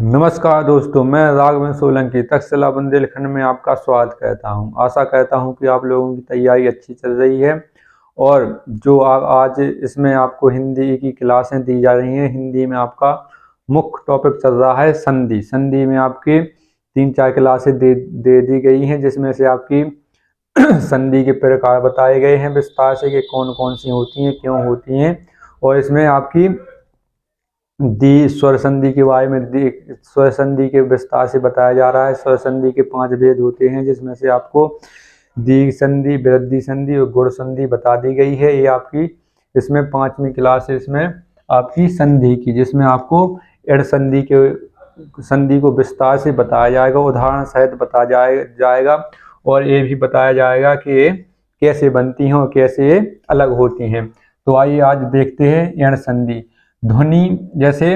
नमस्कार दोस्तों, मैं राघवेंद्र सोलंकी तक्षशिला बुंदेलखंड में आपका स्वागत करता हूं। आशा करता हूं कि आप लोगों की तैयारी अच्छी चल रही है। और जो आज इसमें आपको हिंदी की क्लासें दी जा रही हैं, हिंदी में आपका मुख्य टॉपिक चल रहा है संधि। संधि में आपकी 3-4 क्लासें दे दी गई हैं, जिसमें से आपकी संधि के प्रकार बताए गए हैं विस्तार से कि कौन कौन सी होती हैं, क्यों होती हैं। और इसमें आपकी स्वर संधि के बारे में स्वर संधि के विस्तार से बताया जा रहा है। स्वर संधि के 5 भेद होते हैं, जिसमें से आपको दीर्घ संधि, वृद्धि संधि और गुण संधि बता दी गई है। ये आपकी इसमें 5वीं क्लास है इसमें आपकी संधि की, जिसमें आपको एड़ संधि को विस्तार से बताया जाएगा, उदाहरण सहित बताया जाएगा और ये भी बताया जाएगा कि ये कैसे बनती हैं और कैसे ये अलग होती हैं। तो आइए आज देखते हैं एड़ संधि। ध्वनि, जैसे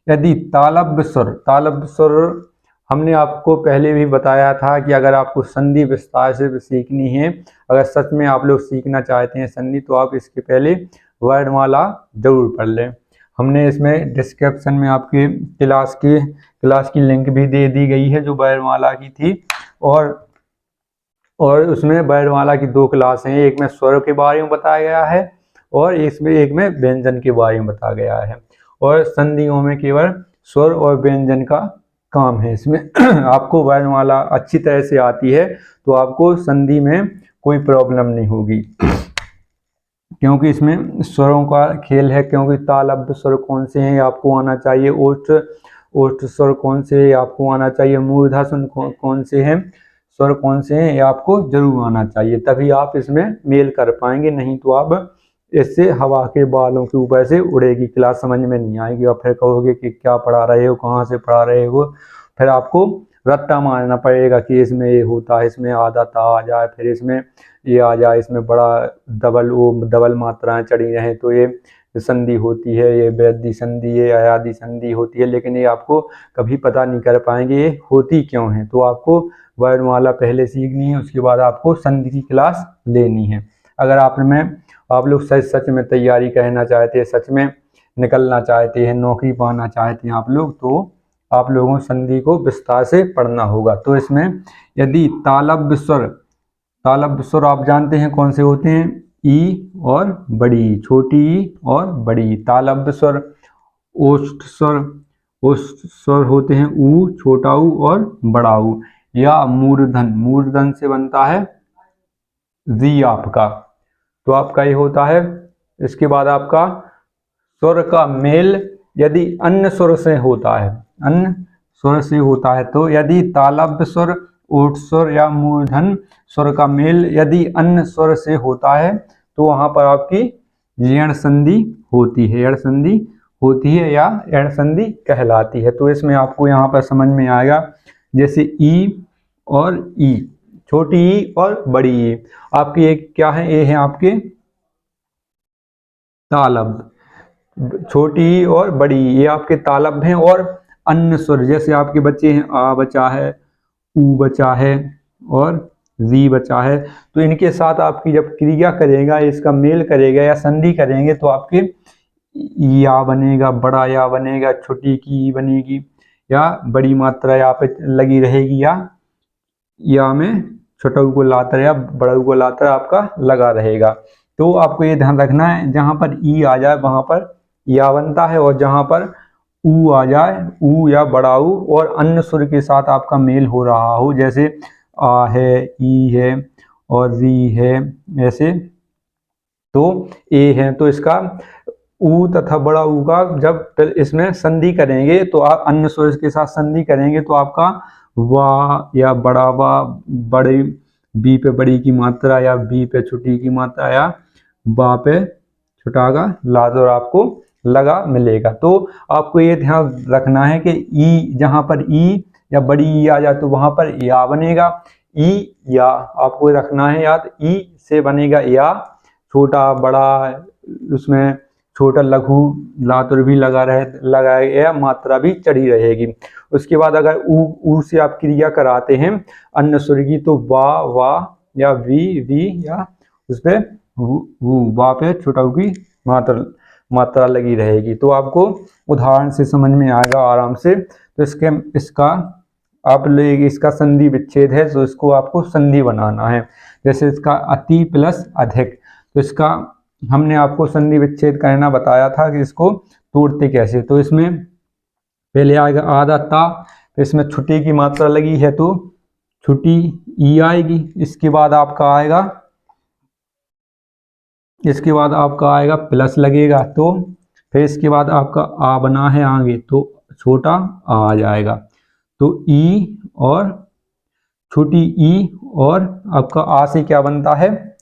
यदि तालव्य स्वर हमने आपको पहले भी बताया था कि अगर आपको संधि विस्तार से सीखनी है, अगर सच में आप लोग सीखना चाहते हैं संधि, तो आप इसके पहले वर्णमाला जरूर पढ़ लें। हमने इसमें डिस्क्रिप्शन में आपके क्लास की लिंक भी दे दी गई है जो वर्णमाला की थी। और उसमें वर्णमाला की 2 क्लास हैं, एक में स्वर के बारे में बताया गया है और इसमें एक में व्यंजन के बारे में बताया गया है। और संधियों में केवल स्वर और व्यंजन का काम है। इसमें आपको वर्णमाला अच्छी तरह से आती है तो आपको संधि में कोई प्रॉब्लम नहीं होगी, क्योंकि इसमें स्वरों का खेल है। क्योंकि तालव्य स्वर कौन से हैं आपको आना चाहिए, ओष्ठ स्वर कौन से हैं आपको आना चाहिए, मूर्धा स्वर कौन से हैं, स्वर कौन से हैं ये आपको जरूर आना चाहिए, तभी आप इसमें मेल कर पाएंगे। नहीं तो आप इससे हवा के बालों के ऊपर से उड़ेगी, क्लास समझ में नहीं आएगी और फिर कहोगे कि क्या पढ़ा रहे हो, कहाँ से पढ़ा रहे हो। फिर आपको रट्टा मारना पड़ेगा कि इसमें ये होता है, इसमें आधा ता आ जाए, फिर इसमें ये आ जाए, इसमें बड़ा डबल मात्राएं चढ़ी रहें तो ये संधि होती है, ये वृद्धि संधि, ये अयादि संधि होती है। लेकिन ये आपको कभी पता नहीं कर पाएंगे ये होती क्यों है। तो आपको वर्णमाला पहले सीखनी है, उसके बाद आपको संधि की क्लास लेनी है। अगर आप लोग सच में तैयारी करना चाहते हैं, सच में निकलना चाहते हैं, नौकरी पाना चाहते हैं आप लोग, तो आप लोगों को संधि को विस्तार से पढ़ना होगा। तो इसमें यदि तालव्य स्वर आप जानते हैं कौन से होते हैं, ई और बड़ी, छोटी ई और बड़ी। तालव्य स्वर, ओष्ठ स्वर होते हैं ऊ, छोटा ऊ और बड़ा ऊ। या मूर्धन से बनता है जी आपका, तो आपका ये होता है। इसके बाद आपका स्वर का मेल यदि अन्य स्वर से होता है, तो यदि तालव्य स्वर, ओष्ठ स्वर या मूर्धन स्वर का मेल यदि अन्य स्वर से होता है तो वहां पर आपकी एड़ संधि होती है, एड़ संधि होती है या एड़ संधि कहलाती है। तो इसमें आपको यहाँ पर समझ में आएगा, जैसे ई और ई, छोटी ई और बड़ी ई आपकी एक क्या है, ये है आपके तालव्य, छोटी ई और बड़ी ई ये आपके तालव्य हैं। और अन्य स्वर जैसे आपके बच्चे हैं, आ बचा है, ऊ बचा है और जी बचा है, तो इनके साथ आपकी जब क्रिया करेगा, इसका मेल करेगा या संधि करेंगे तो आपके या बनेगा, बड़ा या बनेगा, छोटी की ई बनेगी, या बड़ी मात्रा यहाँ पे लगी रहेगी, या में छोटा को लाता या बड़ा को लाता आपका लगा रहेगा। तो आपको ये ध्यान रखना है, जहां पर ई आ जाए वहां पर या बनता है, और जहां पर ऊ आ जाए, ऊ या बड़ा ऊ और अन्य स्वर के साथ आपका मेल हो रहा हो, जैसे आ है, ई है और री है, ऐसे तो ए है, तो इसका ऊ तथा बड़ा ऊ का जब इसमें संधि करेंगे तो आप अन्य स्वर के साथ संधि करेंगे तो आपका वा या बड़ा वा, बड़े बी पे बड़ी की मात्रा या बी पे छोटी की मात्रा या बा पे छोटा का लाजर आपको लगा मिलेगा। तो आपको ये ध्यान रखना है कि ई, जहां पर ई या बड़ी ई आ जाए तो वहां पर या बनेगा, ई या आपको रखना है याद, ई से बनेगा या, छोटा बड़ा, उसमें छोटा लघु लातुर भी लगाया या मात्रा भी चढ़ी रहेगी। उसके बाद अगर ऊ से आप क्रिया कराते हैं अन्य स्वर की तो वा या वी या उस पे वा पे छोटा की मात्रा मात्रा लगी रहेगी। तो आपको उदाहरण से समझ में आएगा आराम से। तो इसका आप लेंगे, इसका संधि विच्छेद है तो इसको आपको संधि बनाना है। जैसे इसका अति प्लस अधिक, तो इसका हमने आपको संधि विच्छेद करना बताया था कि इसको तोड़ते कैसे। तो इसमें पहले आएगा आधा ता, तो इसमें छुट्टी की मात्रा लगी है तो छुट्टी ई आएगी। इसके बाद आपका आएगा प्लस लगेगा, तो फिर इसके बाद आपका आ बना है आगे तो छोटा आ जाएगा। तो ई और छोटी ई और आपका आ से क्या बनता है,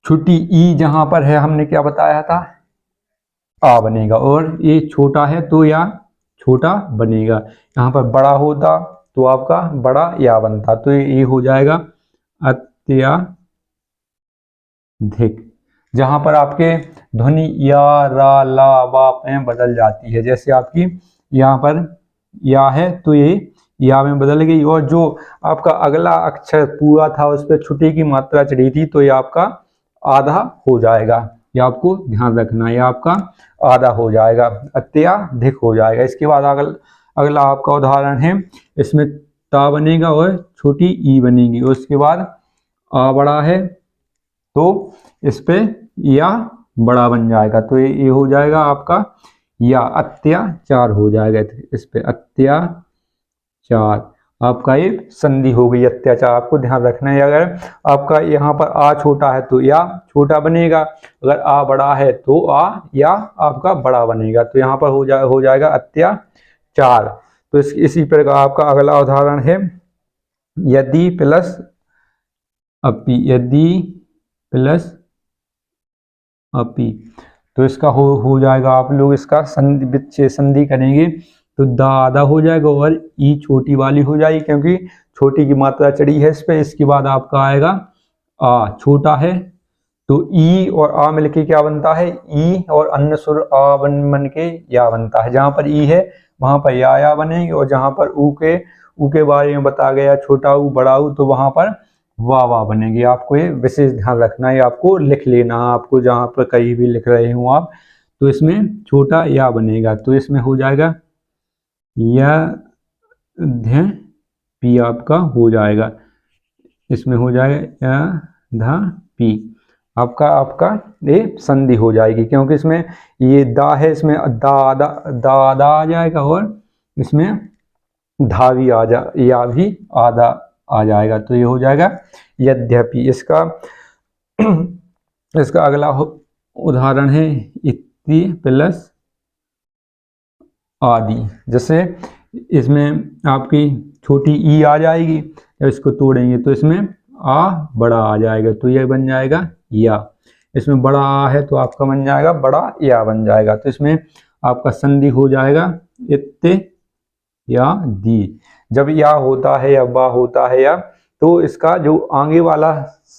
छोटी ई जहां पर है हमने क्या बताया था, आ बनेगा, और ये छोटा है तो या छोटा बनेगा। यहाँ पर बड़ा होता तो आपका बड़ा या बनता, तो ये हो जाएगा अत्यधिक। जहां पर आपके ध्वनि या रा ला वा में बदल जाती है, जैसे आपकी यहाँ पर या है तो ये या में बदल गई, और जो आपका अगला अक्षर पूरा था उस पर छुट्टी की मात्रा चढ़ी थी तो ये आपका आधा हो जाएगा। ये आपको ध्यान रखना है, ये आपका आधा हो जाएगा, अत्यधिक हो जाएगा। इसके बाद अगला आपका उदाहरण है, इसमें ता बनेगा और छोटी ई बनेगी। उसके बाद आ बड़ा है तो इस पे या बड़ा बन जाएगा, तो ये हो जाएगा आपका या अत्याचार हो जाएगा। इस पे अत्याचार आपका ये संधि हो गई, अत्याचार। आपको ध्यान रखना है, अगर आपका यहाँ पर आ छोटा है तो या छोटा बनेगा, अगर आ बड़ा है तो आ या आपका बड़ा बनेगा। तो यहाँ पर हो जाएगा अत्याचार। तो इसी प्रकार आपका अगला उदाहरण है, यदि प्लस अपी, यदि प्लस अपी, तो इसका हो जाएगा, आप लोग इसका संधि करेंगे तो दा आधा हो जाएगा और ई छोटी वाली हो जाएगी, क्योंकि छोटी की मात्रा चढ़ी है इस पे। इसके बाद आपका आएगा आ, छोटा है तो ई और आ मिलके क्या बनता है, ई और अन्य सुर आ बन के या बनता है। जहां पर ई है वहां पर या बनेगी, और जहां पर ऊ के बारे में बताया गया छोटा ऊ बड़ा ऊ, तो वहां पर वाह बनेगी। आपको ये विशेष ध्यान रखना है, आपको लिख लेना, आपको जहां पर कहीं भी लिख रहे हो आप, तो इसमें छोटा या बनेगा। तो इसमें हो जाएगा या ध्य पी आपका हो जाएगा, इसमें हो जाएगा या धा पी, आपका ये संधि हो जाएगी, क्योंकि इसमें ये दा है, इसमें दा आ जाएगा, और इसमें धा भी या भी आधा आ जाएगा। तो ये हो जाएगा यद्यपि। इसका अगला उदाहरण है इति प्लस आदि। जैसे इसमें आपकी छोटी ई आ जाएगी, जब इसको तोड़ेंगे तो इसमें आ बड़ा आ जाएगा, तो यह बन जाएगा या। इसमें बड़ा आ है तो आपका बन जाएगा बड़ा या बन जाएगा। तो इसमें आपका संधि हो जाएगा इत्ते या दी। जब या होता है या बा होता है या, तो इसका जो आगे वाला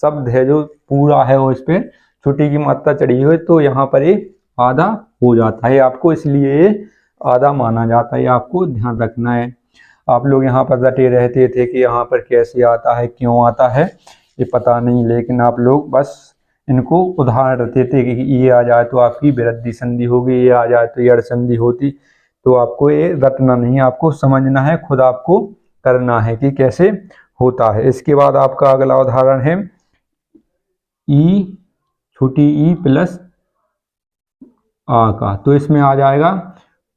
शब्द है जो पूरा है वो इस पे छुट्टी की मात्रा चढ़ी हुई, तो यहाँ पर ये आधा हो जाता है आपको, इसलिए ये आधा माना जाता है। आपको ध्यान रखना है। आप लोग यहाँ पर रटे रहते थे कि यहाँ पर कैसे आता है, क्यों आता है, ये पता नहीं, लेकिन आप लोग बस इनको उदाहरण रखते थे कि ये आ जाए तो आपकी विरुद्ध संधि होगी, ये आ जाए तो यड़ संधि होती। तो आपको ये रटना नहीं, आपको समझना है, खुद आपको करना है कि कैसे होता है। इसके बाद आपका अगला उदाहरण है ई छोटी ई प्लस आ का, तो इसमें आ जाएगा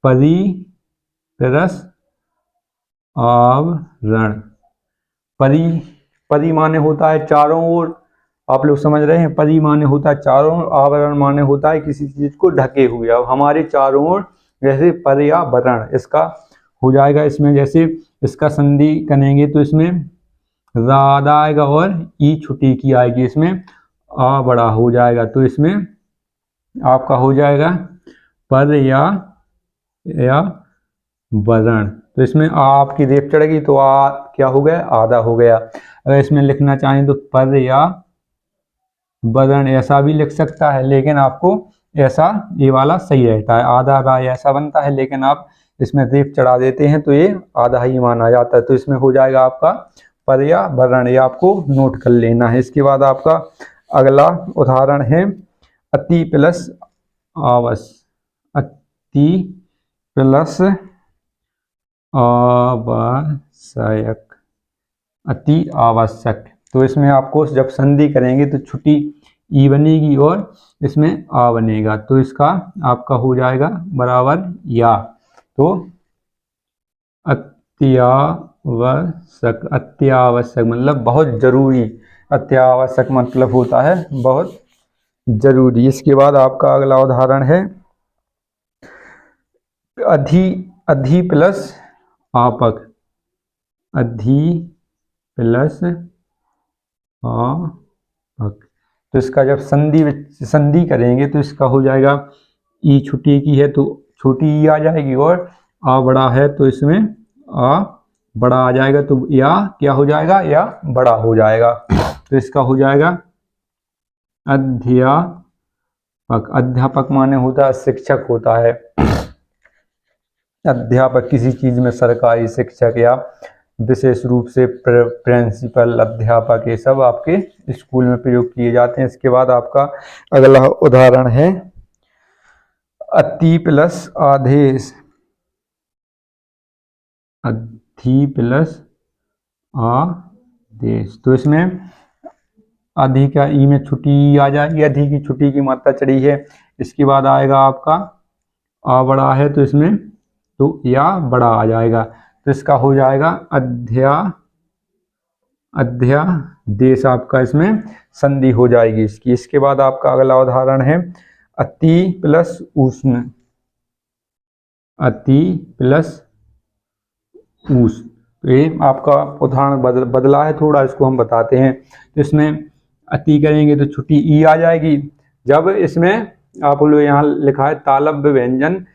परिरस आवरण। परि माने होता है चारों ओर, आप लोग समझ रहे हैं, परि माने होता है चारों ओर, आवरण माने होता है किसी चीज को ढके हुए। अब हमारे चारों ओर जैसे पर्यावरण, इसका हो जाएगा, इसमें जैसे इसका संधि करेंगे तो इसमें राधा आएगा और ई छुट्टी की आएगी, इसमें आ बड़ा हो जाएगा, तो इसमें आपका हो जाएगा पर्यावरण। तो इसमें आ आपकी रेप चढ़ेगी तो आ क्या हो गया, आधा हो गया। अगर इसमें लिखना चाहें तो पर्यावरण ऐसा भी लिख सकता है, लेकिन आपको ऐसा ये वाला सही रहता है, आधा का ऐसा बनता है, लेकिन आप इसमें रेप चढ़ा देते हैं तो ये आधा ही माना जाता है। तो इसमें हो जाएगा आपका पर्यावरण, ये आपको नोट कर लेना है। इसके बाद आपका अगला उदाहरण है अति प्लस अति प्लस आवश्यक, अति आवश्यक। तो इसमें आपको जब संधि करेंगे तो छुट्टी ई बनेगी और इसमें आ बनेगा, तो इसका आपका हो जाएगा बराबर या। तो अत्यावश्यक, अत्यावश्यक मतलब बहुत जरूरी, अत्यावश्यक मतलब होता है बहुत जरूरी। इसके बाद आपका अगला उदाहरण है अधि प्लस आपक, अधि प्लस आपक। तो इसका जब संधि करेंगे तो इसका हो जाएगा ई छुट्टी की है तो छोटी ई आ जाएगी, और आ बड़ा है तो इसमें आ बड़ा आ जाएगा, तो या क्या हो जाएगा, या बड़ा हो जाएगा। तो इसका हो जाएगा अध्यापक। अध्यापक माने होता है शिक्षक होता है, अध्यापक किसी चीज में सरकारी शिक्षक या विशेष रूप से प्रिंसिपल अध्यापक, ये सब आपके स्कूल में प्रयोग किए जाते हैं। इसके बाद आपका अगला उदाहरण है अति प्लस आदेश, अधि प्लस आदेश। तो इसमें अधि का ई में छुट्टी आ जाएगी, अधि की छुट्टी की मात्रा चढ़ी है। इसके बाद आएगा आपका आ बड़ा है तो इसमें तो या बड़ा आ जाएगा, तो इसका हो जाएगा अध्यादेश। आपका इसमें संधि हो जाएगी इसकी। इसके बाद आपका अगला उदाहरण है अति प्लस उष्ण, अति प्लस उष्ण। तो ये आपका उदाहरण बदला है थोड़ा, इसको हम बताते हैं। तो इसमें अति करेंगे तो छुट्टी ई आ जाएगी। जब इसमें आप लोग यहाँ लिखा है तालव्य व्यंजन,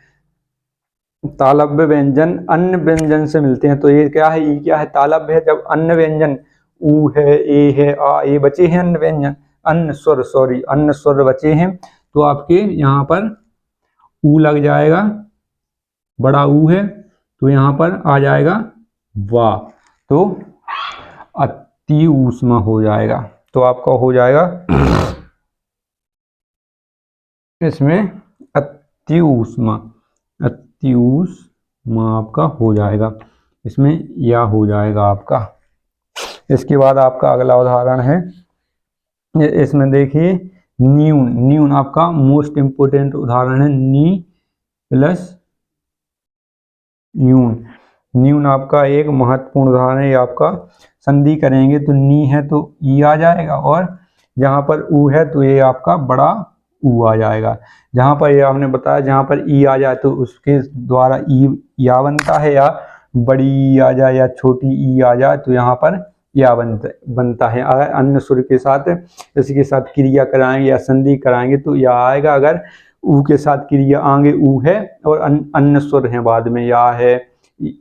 तालव्य व्यंजन अन्य व्यंजन से मिलते हैं, तो ये क्या है, ई क्या है, तालव्य है। जब अन्य व्यंजन ऊ है, ए है, आ, ये बचे हैं अन्य व्यंजन, अन्य स्वर, सॉरी अन्य स्वर बचे हैं, तो आपके यहाँ पर ऊ लग जाएगा, बड़ा ऊ है तो यहाँ पर आ जाएगा वाह, तो अति ऊष्मा हो जाएगा। तो आपका हो जाएगा इसमें अति ऊष्मा, अति ऊष्मा आपका हो जाएगा, इसमें या हो जाएगा आपका। इसके बाद आपका अगला उदाहरण है, इसमें देखिए न्यून, न्यून आपका मोस्ट इंपोर्टेंट उदाहरण है, नी प्लस न्यून। न्यून आपका एक महत्वपूर्ण उदाहरण है, आपका संधि करेंगे तो नी है तो ई आ जाएगा, और जहाँ पर ऊ है तो ये आपका बड़ा ऊ आ जाएगा। जहाँ पर ये हमने बताया जहाँ पर ई आ जाए तो उसके द्वारा ई या बनता है, या बड़ी ई आ जाए या छोटी ई आ जाए तो यहाँ पर या बनता है। अगर अन्य सुर के साथ इसके साथ क्रिया कराएंगे या संधि कराएंगे तो या आएगा। अगर ऊ के साथ क्रिया आगे ऊ है और अन्य स्वर हैं बाद में, या है,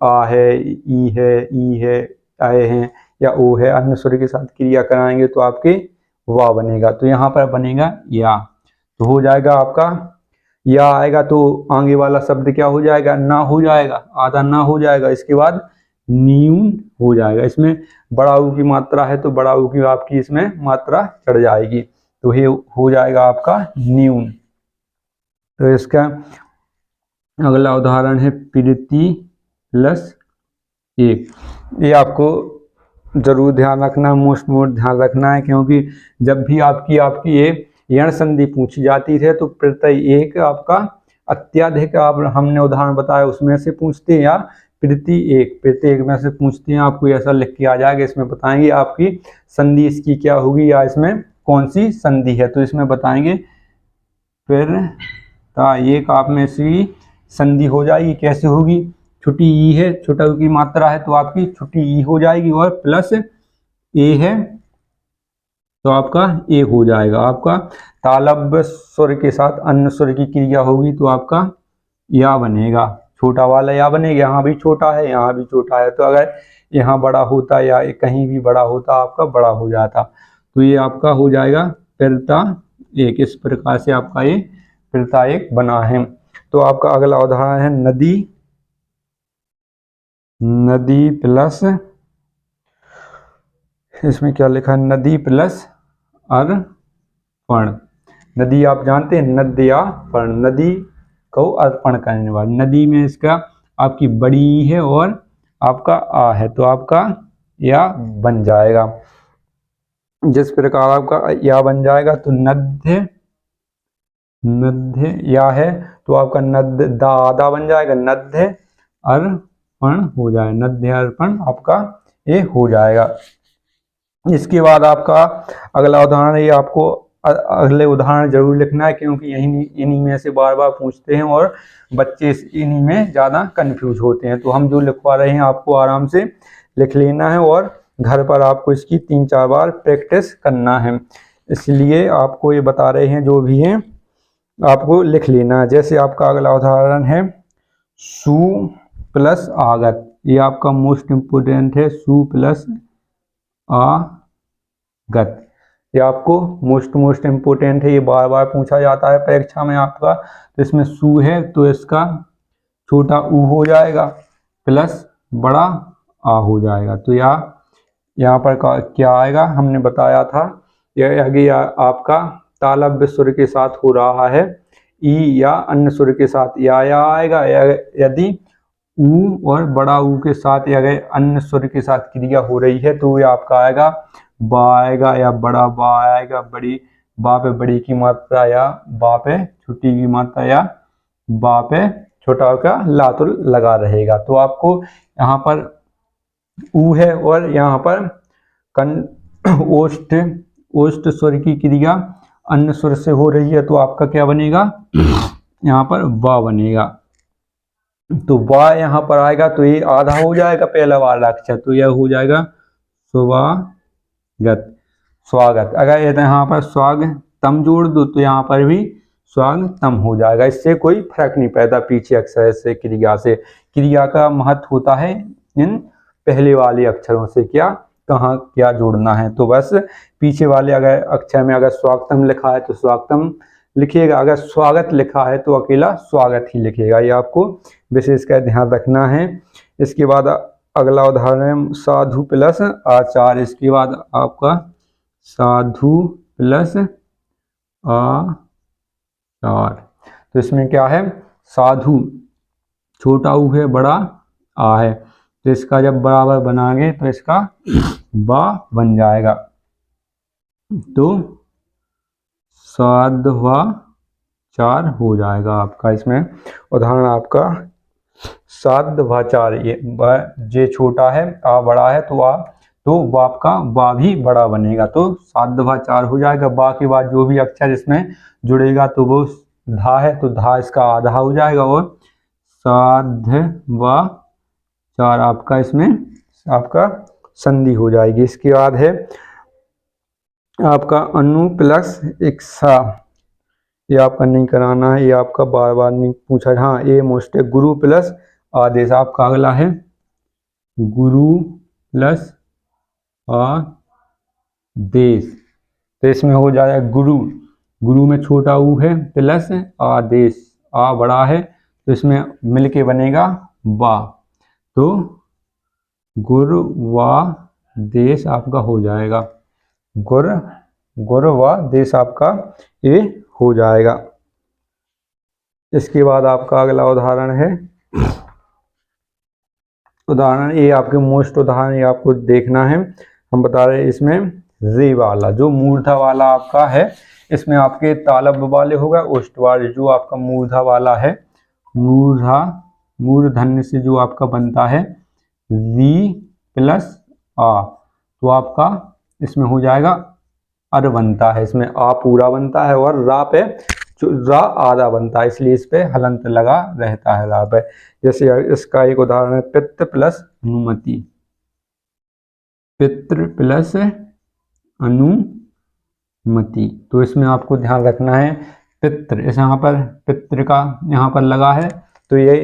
आ है, ई है, ई है, आए हैं, या ओ है, अन्य स्वर के साथ क्रिया कराएंगे तो आपके वाह बनेगा। तो यहाँ पर बनेगा या, तो हो जाएगा आपका या आएगा तो आगे वाला शब्द क्या हो जाएगा, ना हो जाएगा, आधा ना हो जाएगा। इसके बाद न्यून हो जाएगा। इसमें बड़ा ऊ की मात्रा है तो बड़ा ऊ की आपकी इसमें मात्रा चढ़ जाएगी, तो ये हो जाएगा आपका न्यून। तो इसका अगला उदाहरण है प्रीति प्लस एक। ये आपको जरूर ध्यान रखना, मोस्ट ध्यान रखना है, क्योंकि जब भी आपकी ये यण संधि पूछी जाती है तो प्रत्यय एक आपका अत्याधिक, आप हमने उदाहरण बताया उसमें से पूछते हैं, या प्रत्यय एक में से पूछते हैं। आपको ऐसा लिख के आ जाएगा, इसमें बताएंगे आपकी संधि इसकी क्या होगी या इसमें कौन सी संधि है, तो इसमें बताएंगे। फिर एक आप में से संधि हो जाएगी, कैसे होगी, छुट्टी ई है, छोटा की मात्रा है तो आपकी छुट्टी ई हो जाएगी, और प्लस ए है तो आपका ए हो जाएगा। आपका तालव्य स्वर के साथ अन्य स्वर की क्रिया होगी तो आपका या बनेगा, छोटा वाला या बनेगा। यहाँ भी छोटा है, यहाँ भी छोटा है, तो अगर यहाँ बड़ा होता या कहीं भी बड़ा होता आपका बड़ा हो जाता, तो ये आपका हो जाएगा पिरता एक। इस प्रकार से आपका ये पिरता एक बना है। तो आपका अगला उदाहरण है नदी, नदी प्लस, इसमें क्या लिखा है, नदी प्लस अर्पण। नदी आप जानते हैं, नद्या पर नदी को अर्पण करने वाली, नदी में इसका आपकी बड़ी है और आपका आ है तो आपका या बन जाएगा। जिस प्रकार आपका या बन जाएगा तो नद्य, नद्य या है तो आपका नद दा बन जाएगा, नद्य अर्पण हो जाए, नद्य अर्पण आपका ये हो जाएगा। इसके बाद आपका अगला उदाहरण, ये आपको अगले उदाहरण जरूर लिखना है क्योंकि यही इन्हीं में से बार बार पूछते हैं और बच्चे इन्हीं में ज़्यादा कंफ्यूज होते हैं। तो हम जो लिखवा रहे हैं आपको आराम से लिख लेना है और घर पर आपको इसकी 3-4 बार प्रैक्टिस करना है, इसलिए आपको ये बता रहे हैं जो भी हैं आपको लिख लेना है। जैसे आपका अगला उदाहरण है सु प्लस आगत, ये आपका मोस्ट इम्पोर्टेंट है, सु प्लस आगत, ये आपको मोस्ट इम्पोर्टेंट है, ये बार बार पूछा जाता है परीक्षा में आपका। तो इसमें सु है तो इसका छोटा ऊ हो जाएगा प्लस बड़ा आ हो जाएगा। तो यहाँ पर क्या आएगा, हमने बताया था यह आपका तालव्य स्वर के साथ हो रहा है, ई या अन्य स्वर के साथ या आएगा। यदि ऊ और बड़ा ऊ के साथ या अन्य स्वर के साथ क्रिया हो रही है तो ये आपका आएगा बा आएगा या बड़ा बा आएगा, बड़ी बा पे बड़ी की मात्रा या बा पे छोटी की मात्रा या बा पे छोटा का लातुल लगा रहेगा। तो आपको यहाँ पर ऊ है और यहाँ पर ओष्ठ स्वर की क्रिया अन्य स्वर से हो रही है तो आपका क्या बनेगा, यहाँ पर बा बनेगा। तो बा यहाँ पर आएगा तो ये आधा हो जाएगा पहला वाला अक्षर, तो यह हो जाएगा स्वागत, स्वागत। अगर यहाँ पर स्वागतम जोड़ दो तो यहाँ पर भी स्वागतम हो जाएगा। इससे कोई फर्क नहीं पड़ता पीछे अक्षर से, क्रिया से। क्रिया का महत्व होता है इन पहले वाले अक्षरों से कहाँ क्या जोड़ना है। तो बस पीछे वाले अगर अक्षर में अगर स्वागतम लिखा है तो स्वागतम लिखिएगा, अगर स्वागत लिखा है तो अकेला स्वागत ही लिखिएगा, ये आपको विशेषकर ध्यान रखना है। इसके बाद अगला उदाहरण है साधु प्लस आचार, इसके बाद आपका साधु प्लस आचार। तो इसमें क्या है, साधु छोटा ऊ है बड़ा आ है, तो इसका जब बराबर बनाएंगे तो इसका बा बन जाएगा। तो साधवाचार हो जाएगा आपका। इसमें उदाहरण आपका साधवाचार, ये छोटा है आ बड़ा है तो आपका बा भी बड़ा बनेगा, तो साधवाचार हो जाएगा। बा के बाद जो भी अक्षर इसमें जुड़ेगा तो वो धा है तो धा इसका आधा हो जाएगा और साधवाचार आपका इसमें आपका संधि हो जाएगी। इसके बाद है आपका अनु प्लस इक्सा, ये आपका नहीं कराना है, ये आपका बार बार नहीं पूछा। हाँ ये मोस्ट है, गुरु प्लस आदेश, आपका अगला है गुरु प्लस आदेश। तो इसमें हो जाएगा गुरु में छोटा ऊ है प्लस आदेश, आ बड़ा है तो इसमें मिलके बनेगा बा, तो गुरु व देश आपका हो जाएगा, गुर व देश आपका ये हो जाएगा। इसके बाद आपका अगला उदाहरण है, उदाहरण ये आपके मोस्ट उदाहरण ये आपको देखना है। हम बता रहे हैं इसमें रे वाला जो मूर्धा वाला आपका है, इसमें आपके तालव्य वाले होगा, ओष्ठ वाले जो आपका मूर्धा वाला है, मूर्धन्य से जो आपका बनता है री प्लस आ, तो आपका इसमें हो जाएगा अर बनता है, इसमें आ पूरा बनता है और रा पे रा आधा बनता है, इसलिए इस पे हलंत लगा रहता है रा पे। जैसे इसका एक उदाहरण है पितृ प्लस अनुमति, पितृ प्लस अनुमति। तो इसमें आपको ध्यान रखना है पितृ, इस यहाँ पर पितृ का यहाँ पर लगा है तो ये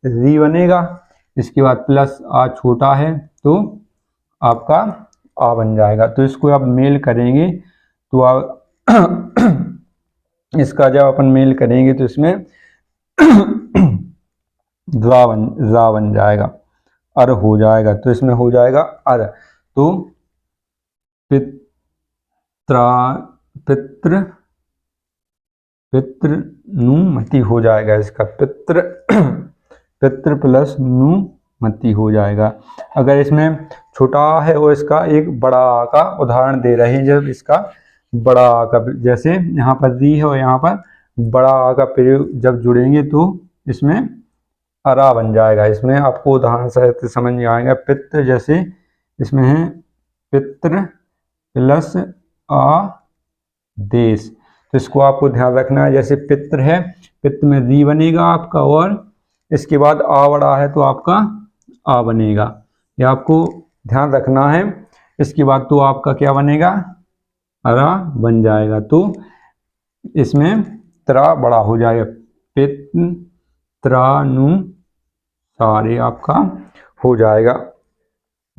री बनेगा, इसके बाद प्लस आ छोटा है तो आपका आ बन जाएगा। तो इसको आप मेल करेंगे तो आप इसका जब अपन मेल करेंगे तो इसमें रा बन जाएगा, अर हो जाएगा, तो इसमें हो जाएगा अर। तो पितृ पितृनुमति हो जाएगा इसका, पितृ प्लस नुमति हो जाएगा। अगर इसमें छोटा है और इसका एक बड़ा आ का उदाहरण दे रहे हैं, जब इसका बड़ा आ का, जैसे यहाँ पर दी है और यहाँ पर बड़ा आ का प्रयोग जब जुड़ेंगे तो इसमें अरा बन जाएगा। इसमें आपको उदाहरण से समझ में आएगा। पितृ जैसे इसमें है पितृ प्लस आदेश, तो इसको आपको ध्यान रखना है। जैसे पितृ है, पितृ में री बनेगा आपका और इसके बाद आ बड़ा है तो आपका आ बनेगा, ये आपको ध्यान रखना है। इसके बाद तो आपका क्या बनेगा, अरा बन जाएगा, तो इसमें त्रा बड़ा हो जाएगा, पित्रानुसारे आपका हो जाएगा।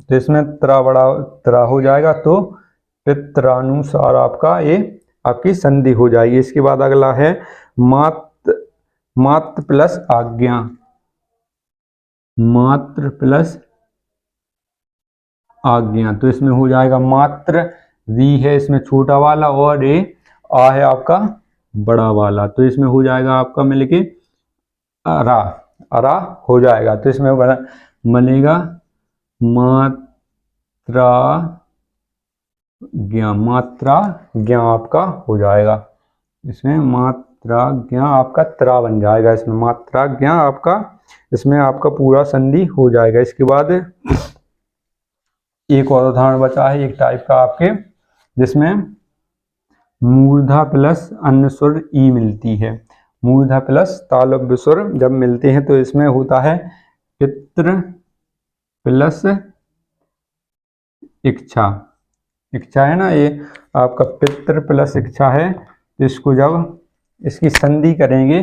तो इसमें त्रा बड़ा त्रा हो जाएगा, तो पित्रानुसार आपका ये आपकी संधि हो जाएगी। इसके बाद अगला है मात्र प्लस आज्ञा, मात्र प्लस आज्ञा, तो इसमें हो जाएगा मात्र, री है इसमें छोटा वाला और ये आ है आपका बड़ा वाला, तो इसमें हो जाएगा आपका मिलके अरा, अरा हो जाएगा। तो इसमें बनेगा मात्रा ज्ञा, मात्रा ज्ञा आपका हो जाएगा। इसमें मात्रा ज्ञा आपका त्रा बन जाएगा, इसमें मात्रा ज्ञा आपका, इसमें आपका पूरा संधि हो जाएगा। इसके बाद एक और उदाहरण बचा है एक टाइप का आपके, जिसमें मूर्धा प्लस अन्य स्वर ई मिलती है। मूर्धा प्लस तालव्य स्वर जब मिलते हैं तो इसमें होता है पितृ प्लस इच्छा, इच्छा है ना, ये आपका पितृ प्लस इच्छा है। तो इसको जब इसकी संधि करेंगे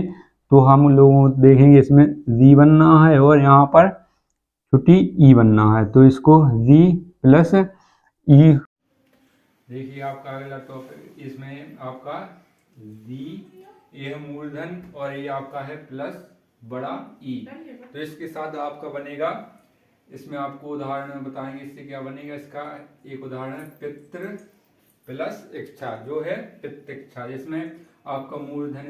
तो हम लोगों देखेंगे इसमें री बनना है और यहाँ पर छुट्टी ई बनना है, तो इसको री प्लस ई। देखिए आपका अगला टॉपिक, इसमें आपका री, ये मूलधन और ये आपका है प्लस बड़ा ई, तो इसके साथ आपका बनेगा, इसमें आपको उदाहरण बताएंगे इससे क्या बनेगा। इसका एक उदाहरण है पितृ प्लस इच्छा, जो है पितृक्षा, जिसमें आपका मूलधन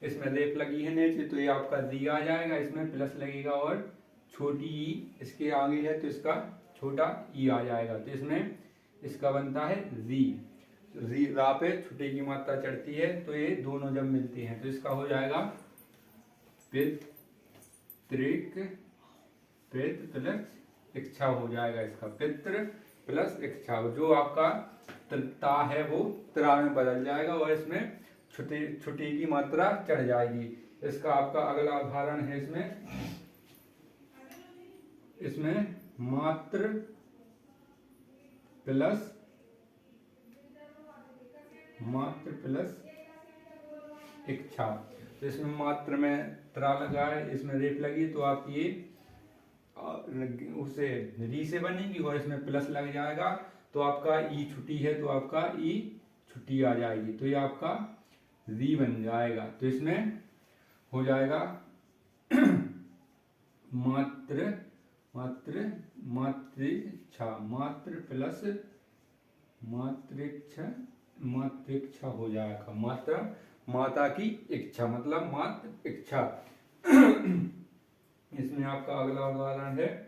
इसमें रेप लगी है नीचे, तो ये आपका दी आ जाएगा, इसमें प्लस लगेगा और छोटी ई इसके आगे है तो इसका छोटा ई आ जाएगा, तो इसमें इसका बनता है री, री रा पे छुटे की मात्रा चढ़ती है, तो ये दोनों जब मिलती हैं तो इसका हो जाएगा पितृक, पितृ प्लस इच्छा हो जाएगा। इसका पितृ प्लस इच्छा, जो आपका ता है वो त्रा में बदल जाएगा और इसमें छुटी की मात्रा चढ़ जाएगी। इसका आपका अगला उदाहरण है, इसमें मात्र प्लस इच्छा, तो इसमें मात्र में त्रा लगा है, इसमें रेप लगी, तो आप ये उसे री से बनेगी और इसमें प्लस लग जाएगा, तो आपका ई छुट्टी है तो आपका ई छुट्टी आ जाएगी, तो ये आपका री बन जाएगा। तो इसमें हो जाएगा मात्र मातृच्छा, मात्र प्लस मातृच्छा हो जाएगा, मात्रा माता की इच्छा, मतलब मात्र इच्छा। इसमें आपका अगला उदाहरण है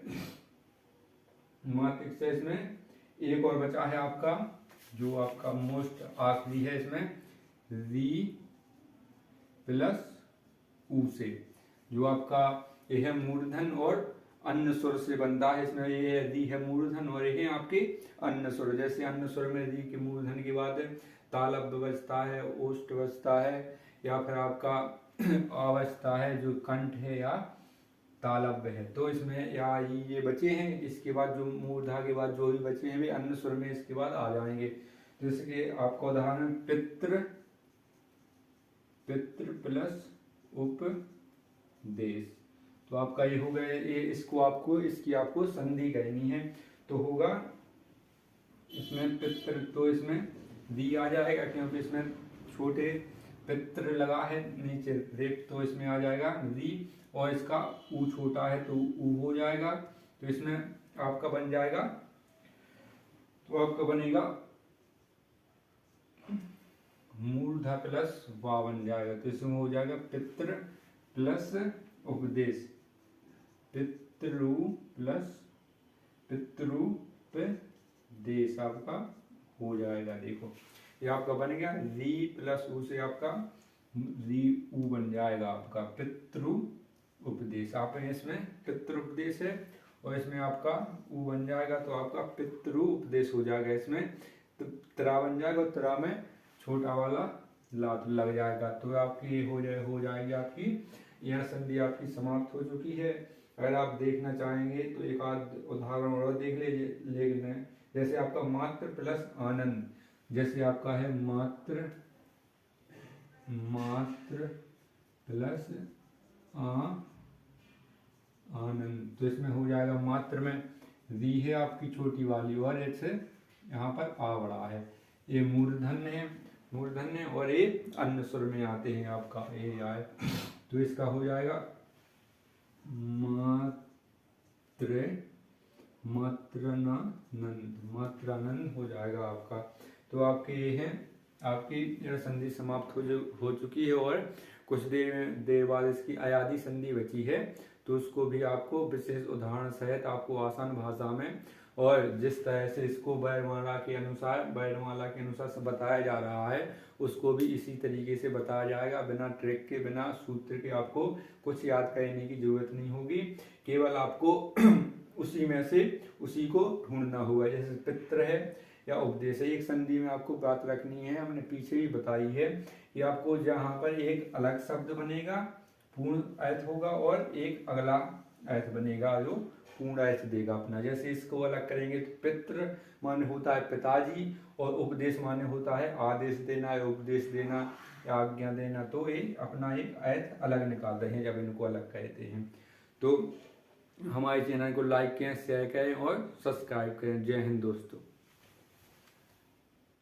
मात्र इच्छा, इसमें एक और बचा है आपका, जो आपका मोस्ट आखिरी है, इसमें री प्लस ऊ से, जो आपका ये है मूर्धन और अन्य स्वर से बनता है। इसमें ये री है मूर्धन और ये है आपके अन्य स्वर, जैसे अन्य स्वर में री के मूर्धन के बाद तालव्य बजता है, ओष्ठ बजता है, या फिर आपका अवस्था है जो कंठ है या तालव्य है, तो इसमें या ये बचे हैं, इसके बाद जो मूर्धा के बाद जो भी बचे हैं वे अन्य स्वर में इसके बाद आ जाएंगे। तो इसके आपका उदाहरण पितृ प्लस उपदेश, तो आपका ये हो गया, ये इसको आपको इसकी आपको संधि करनी है, तो होगा इसमें पितृ, तो इसमें दी आ जाएगा क्योंकि इसमें छोटे पितृ लगा है नीचे रेप, तो इसमें आ जाएगा री, और इसका ऊ छोटा है तो ऊ हो जाएगा, तो इसमें आपका बन जाएगा, तो आपका बनेगा मूर्धा प्लस वा बन जाएगा, तो इसमें हो जाएगा पितृ प्लस उपदेश, पितृ प्लस पितृपदेश आपका हो जाएगा। देखो ये आपका बन गया, री प्लस ऊ से आपका री ऊ बन जाएगा आपका पितृ उपदेश। आपने इसमें पितृ उपदेश है और इसमें आपका ऊ बन जाएगा, तो आपका पितृ उपदेश हो जाएगा। इसमें त्रा बन जाएगा और त्रा में छोटा वाला लात लग जाएगा, तो आपकी ये हो जाएगी आपकी यह संधि आपकी समाप्त हो चुकी है। अगर आप देखना चाहेंगे तो एक आध उदाहरण और देख लेना, जैसे आपका मात्र प्लस आनंद, जैसे आपका है मात्र प्लस आनंद, तो इसमें हो जाएगा मात्र में री है आपकी छोटी वाली और ऐसे यहाँ पर आ बड़ा है, ये मूर्धन्य और ये अन्य स्वर में आते हैं आपका ये आए, तो इसका हो जाएगा मात्रानंद हो जाएगा आपका। तो आपके ये है आपकी संधि समाप्त हो चुकी है और कुछ देर बाद इसकी अयादी संधि बची है, तो उसको भी आपको विशेष उदाहरण सहित आपको आसान भाषा में और जिस तरह से इसको वर्णमाला के अनुसार से बताया जा रहा है उसको भी इसी तरीके से बताया जाएगा। बिना ट्रिक के, बिना सूत्र के आपको कुछ याद करने की जरूरत नहीं होगी, केवल आपको उसी में से उसी को ढूंढना होगा। जैसे पितृ है या उपदेश है, एक संधि में आपको बात रखनी है, हमने पीछे भी बताई है कि आपको जहाँ पर एक अलग शब्द बनेगा पूर्ण अर्थ होगा और एक अगला अर्थ बनेगा जो पूर्ण अर्थ देगा अपना। जैसे इसको अलग करेंगे तो पितृ माने होता है पिताजी और उपदेश माने होता है आदेश देना या उपदेश देना या आज्ञा देना, तो ये अपना एक अर्थ अलग निकालते हैं जब इनको अलग कहते हैं। तो हमारे चैनल को लाइक करें, शेयर करें और सब्सक्राइब करें। जय हिंद दोस्तों।